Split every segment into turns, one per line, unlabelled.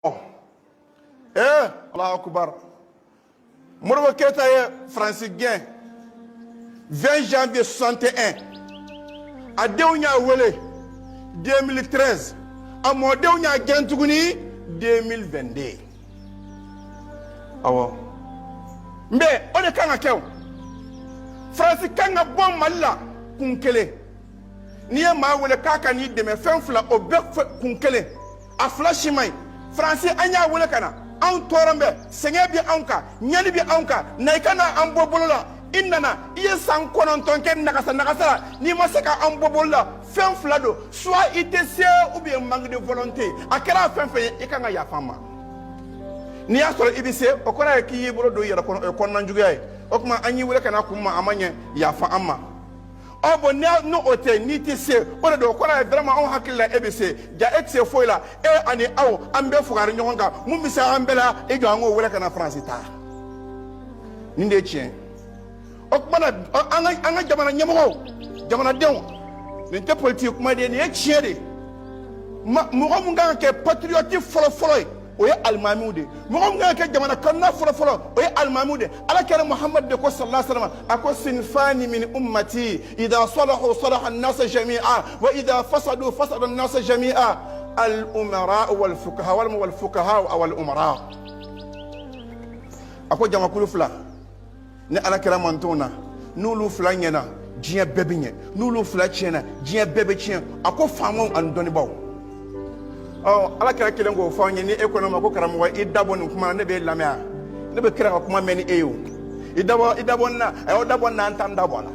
Allah Akbar. Modibo Keïta est francilien 20 janvier 61 a dewnya wele 2013 a mo dewnya gentuguni 2022 awo mbe o de kanga kew France kanga bon malla kunkele ni ma wele kaka ni de me fenfla o be kunkele a flashimai France anya wele kana an torambe senge bi anka nyani bi anka naikana an bobolola innana iye san konon tonke nakasa ni masaka an bobolola fen flado soit ite se ou bien manque de volonté akara fen fen ikanga ya fama ni asoro ibise okora ki yibolo do yera kon nanjugo ay okuma anyi wele kana kuma amanye ya fa amma obo no ote ni ti se o do okora vraiment on hakilla ebise ja exe foila e ani aw ambe fugari nyonga mumbisa ambela e jo ango wele kana France ta ninde chien okuma na anga jamana nyamo jamana dew ni te politique kuma de ni chien de mo munga ke patriotique folo oye almamude mo nga ke jamana kanna folo oye almamude ala kare muhammad de ko sallallahu alaihi wasallam ako sinfani min ummati idha salahu salaha an-nas jami'a wa idha fasadu fasada an-nas jami'a al-umara wal fuqaha wal fuqaha wal umara ako jama kulu fula ne ala kare mantona nulu fula nyana jiya bebinye nulu fula chena jiya bebe chien ako famon an doni baw ala kira kelen ko fanye ni ekonoma ko karamo wa idabon kuma ne be lamia ne be kira kuma meni eyo idabon na e odabon na antanda bona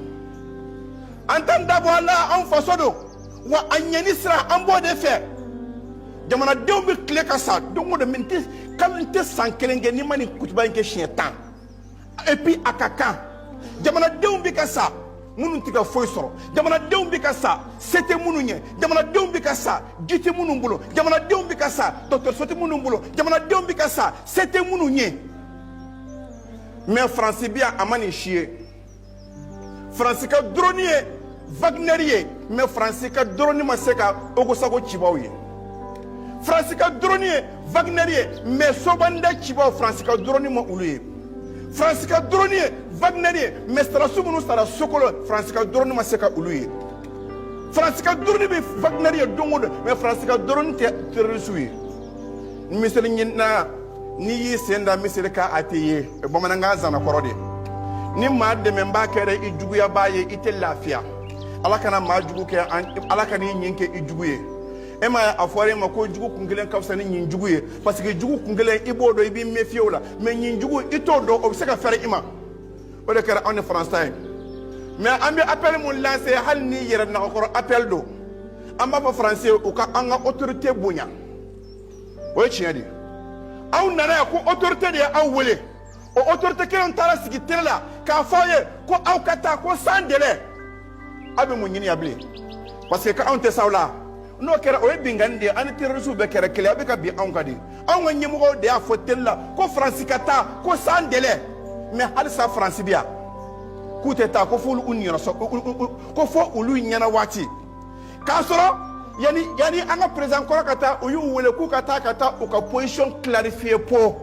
an fasodo wa anyeni sra an bo de fe jamana dew bi kle ka sa dongo de minti kaminte sankelenge ni mani kutuba nke shetan et puis akaka jamana dew bi ka sa munu tiga foy soro jamana dew bi ka sa sete munu nye jamana dew bi ka sa gite munu mbulo jamana dew bi ka sa docteur soti munu mbulo jamana dew bi ka sa sete munu nye mais France bia amani chie France ka dronier Wagnerier mais France ka droni maseka ogosago chibaoye France ka dronier Wagnerier mais sobanda chibao France ka droni mo uluye France ka dronier Wagnerier mais sara sumunu sara sokolo France ka droni maseka uluye France ka droni be Wagnerier dongodo mais France ka droni terrorisuye misel nyina ni yi senda misel ka ateye bomana nga zana korode ni ma de memba kere ijugu ya baye ite lafia ala kana ma jugu ke ala kana nyinke ijuguye ema afore ma ko jugu kungelen kawsa ni nyinjuguye parce que jugu kungelen ibodo ibi mefiola mais nyinjugu itodo obseka fere ima o de kera on France time mais ambi appel mon lancer hal ni yere na ko appel do amba ba français o ka anga autorité bonya o chiadi aw nana ko autorité de aw wele o autorité ke on tara sigi terla ka faye ko aw kata ko sans délai abi mo nyini yable parce que ka on te sawla no kera o bingande an terrorisme be kera kele abi ka bi an kadi an wonye mo de afotella ko France kata ko sans délai mais hal sa France bia coup d'état ko fulu union so ko fo ulu nyana wati ka soro yani anga président ko kata o yu wele ku kata o ka position clarifier po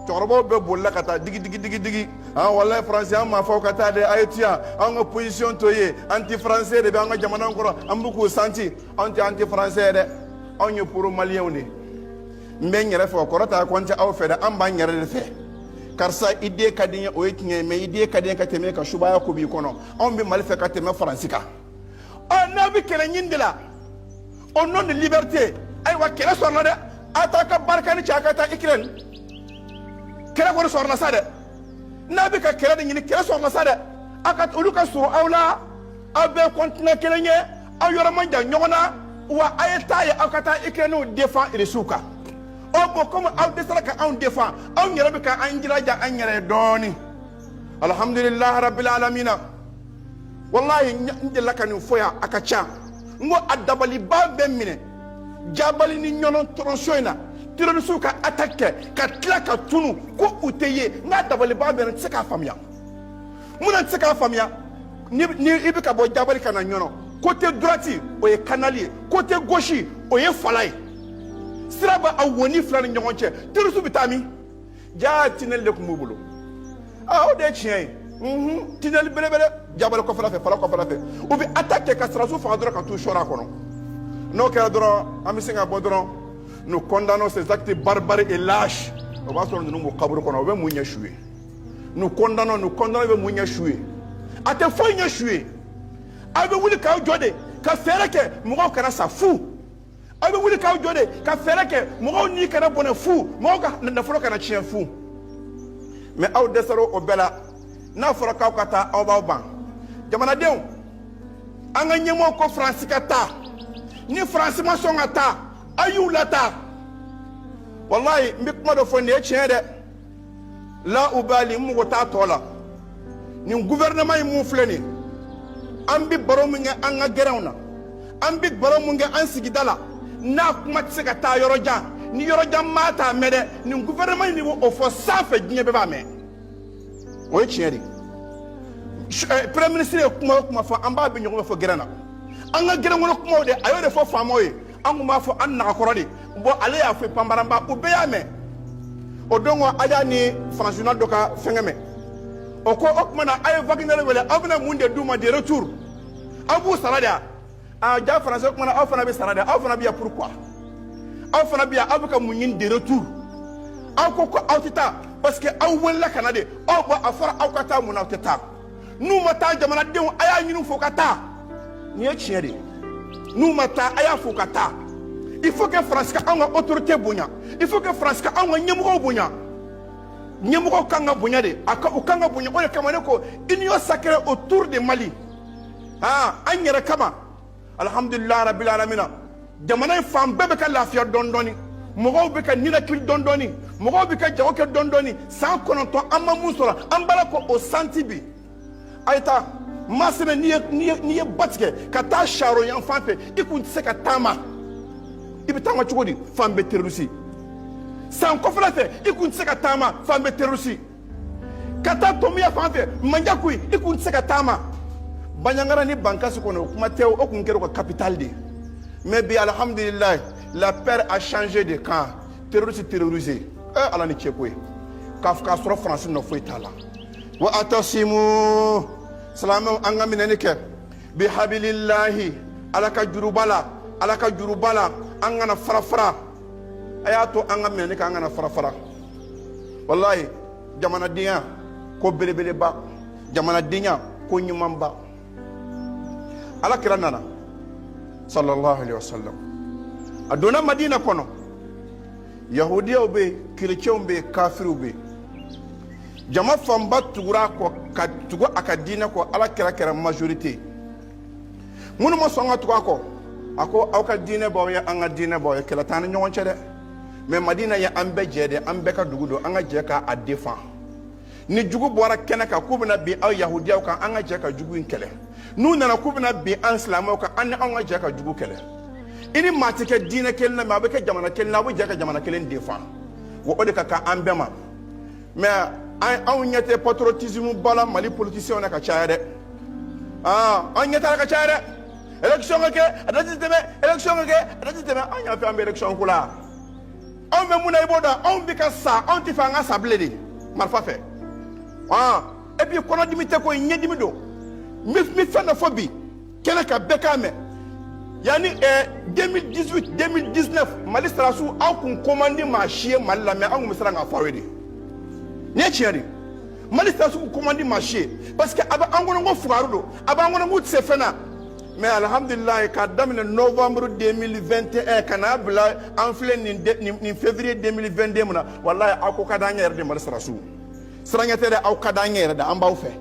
torobo be bolla kata digi wallahi français ma fo kata de ayetia anga position toye anti français de anga jamana ngoro ambuku santi anti français de onyo pour malien ni mbenyere fo ko rata ko nta aw fede amba nyere de fe karsa idée kadinya o yetinye me idée kadinya kateme ka shubaya ko bi kono on bi mal fe kateme français on nabi kele nyindila au nom de liberté ay wa kele sorna de ataka barkani chakata ikren kele ko sorna sade nabi ka kele de nyini kele sorna sade akat uluka so awla abe continent kele nye ayora manja nyona wa ayeta ya akata ikrenu défend irisuka obo comme aw desala ka on défend aw nyere be ka anjira ja anyere doni alhamdulillah rabbil alamin wallahi ndela kanu foya akacha ngo adabali ba bemine jabali ni nyono tronsoina tiro suka attaque ka tlaka tunu ko uteye nga dabali ba bemine tsaka famia muna tsaka famia ni ibika bo jabali kana nyono côté droite o ye canalier côté gauche o ye falay siraba awoni flan nyonche tirusu bitami ja tinel le kumubulu o de chien tinel belebele jabal ko fala fe ubi attaquer ka srasu fa dro ka tu shora kono no ka dro amisinga bodro nous condamnons ces actes barbares et lâches on va sur nous kaburu kono be munya shuwe nous condamnons be munya shuwe ate fo nya shuwe abe wuli ka jode ka fere ke mugo kana sa fu abe wuli ka jode ka fere ke mugo ni kana bona fu mugo ka na foro kana chien fu mais aw desaro obela na foro ka kata aw ba ban jamana dew anga nyemo ko france kata ni france ma songa ta ayu lata wallahi mbik do fonde chien de la ubali mugo ta tola ni gouvernement mu fleni ambi baro munge anga gerawna ambi baro munge ansigidala na kuma tsega ta yoroja ni yoroja mata mede ni gouvernement ni wo fo safa ginye be ba me o chieri premier ministre kuma fo amba bi nyoko fo gerana anga gerawna kuma de ayo de fo famoy anguma fo anna korode bo ale ya fo pambaramba o be ya me o dongo ada ni franchement doka fengeme oko okmana ay vaginale wala abna munde duma de retour abu sarada a ja français okmana afana be sarada afana biya pourquoi afana biya abuka munyin de retour akoko autita parce que aw wala kanade o ba afara awkata munawtata nu mata jamana de aya nyinu fokata ni e chiere nu mata aya fokata il faut que France ka anga autorité bonya il faut que France ka anga nyemugo bonya nyemugo kanga bonya de aka ukanga bonya o kamane ko union sacrée autour de Mali anyere kama alhamdulillah rabbil alamin jamana fam bebe ka lafiya dondoni mogo be ka nina kil dondoni mogo be ka jawo ke dondoni sans kononto amma musora ambala ko o santibi ayta masene niye batke ka ta sharo yan fanfe ikun se ka tama ibitama chugodi fambe terrusi sans ko flafe ikun se ka tama fambe terrusi kata tomiya fanfe manjakui ikun se ka tama banyangara ni bankasi kono kuma tew okun kero ko capital de mais bi alhamdulillah la paix a changé de camp terrorisé ala ni chekwe kafka soro france no foi tala wa atasimu salamu anga minenike bi habilillahi alaka jurubala anga na farafara ayato anga minenike anga na farafara wallahi jamana dinya ko belebele ba jamana dinya ko nyumamba ala kira nana sallallahu alaihi wasallam adona madina kono yahudiya be chrétien be kafiru be jama famba tugura ko ka tugo akadina ko ala kira majorité munu mo songa tugo ako awka dine bo ya anga dine bo ya kala tan nyon cede mais madina ya ambe jede ambe ka dugudo anga je ka a défend ni jugu bora kenaka kubna bi aw yahudiya ka anga je ka jugu inkele nous nana kubna bi anslamo ka an anga je ka jugu kele ini matike dine kelna ma be ka jamana kelna bo je ka jamana kelen défend wo ode ka ambema mais an nyete patriotisme bala mali politicien na ka chaade an nyeta ka chaade election ke adati teme an ya fi ambe election kula on me muna iboda on bi ka sa on ti fa nga sablede marfa fe et puis kono dimite ko nyedimi do mi fa na fobi kena ka beka me yani 2018 2019 mali strasu an kun commande ma chie mali la me an mi sara nga fawede ne chiari mali strasu kun commande ma chie parce que aba an gono fugaru do aba an gono se fena mais alhamdulillah ka damine novembre 2021 kana bla en fle ni février 2022 mona wallahi ako kada nyer de mali strasu sarangete de aw kada nyer da ambaw fe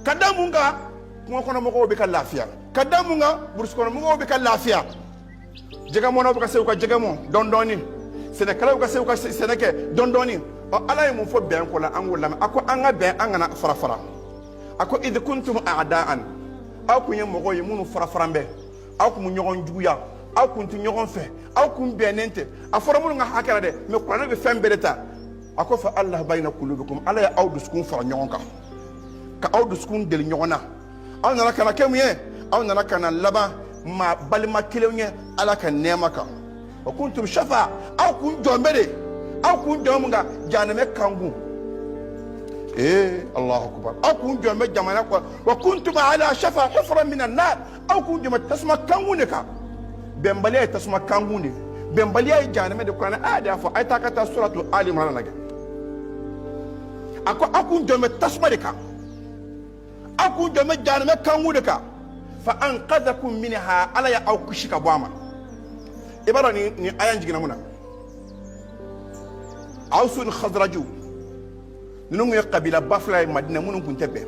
kadamunga mo kono mo be ka lafiya kadamunga bursko mo be ka lafiya jega mo no be ka se ko jega mo dondoni senekala be ka se ko seneke dondoni o ala mu fo ben ko la angola ako anga ben anga farafara ako id kuntum a'daan aw kunye mo ko yimunu farafarambe aw kun nyogon juguya aw kun tu nyogon fe aw kun benente afora mu nga hakara de me ko na be fembeleta ako fa allah bayna qulubikum ala ya aw duskun fara nyogon ka aw duskun del nyogona aw nana kana kemye aw nana kana laba ma balma kilewnya ala ka nema ka wa kuntum shafa aw kun jombede aw kun jomunga janame kangu Allahu akbar aw kun jombe jamana ko wa kuntum ala shafa hufra min an-nar aw kun jombe tasma kangu ne ka bembaliya tasma kangu ne bembaliya janame de Qur'an ada fa ay takata suratu ali imran lage ako akun jombe tasma de ka akun jombe janame kangu de ka fa anqadhakum minha ala ya aw kushika bwama ibara ni ayan jigina muna awsun khadraju nungu qabila bafla madina munun kuntebe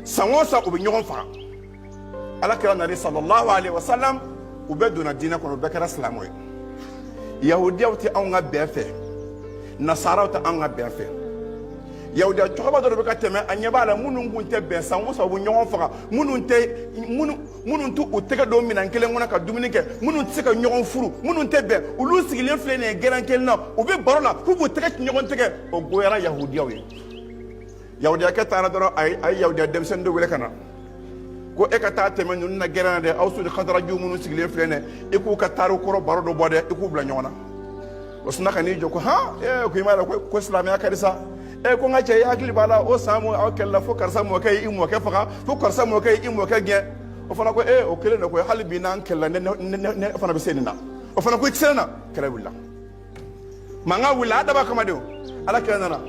sanwosa ubi nyogon fa ala kira nabi sallallahu alaihi wasallam ubeduna dina kono bekara islamoy yahudiya ti anga befe nasara ta anga befe yahudiya choba do beka teme anyabala munun kuntebe sanwosa ubi nyogon fa munun tu utega do minan kelen ngona ka duminike munun tsika nyogon furu munun tebe ulu sigilen flene geran kelna ubi barola kubu tega nyogon tege o goyara yahudiya we yahudiya ka tana do ay yahudiya dem sen do wele kana ko e ka ta teme nun na geran de awsu de khadra ju munun sigilen flene e ku ka taru koro baro do bode e ku bla nyona osna kani joko ha ko imala ko islam ya kadisa ko ngache ya akli bala o samu akella fo karsa mo kay imo ke faka fo karsa mo kay imo ke ge o fana ko o kele no ko hal bi nan kella ne fana be senina o fana ko ikselna kala willa manga willa da ba kama do ala kana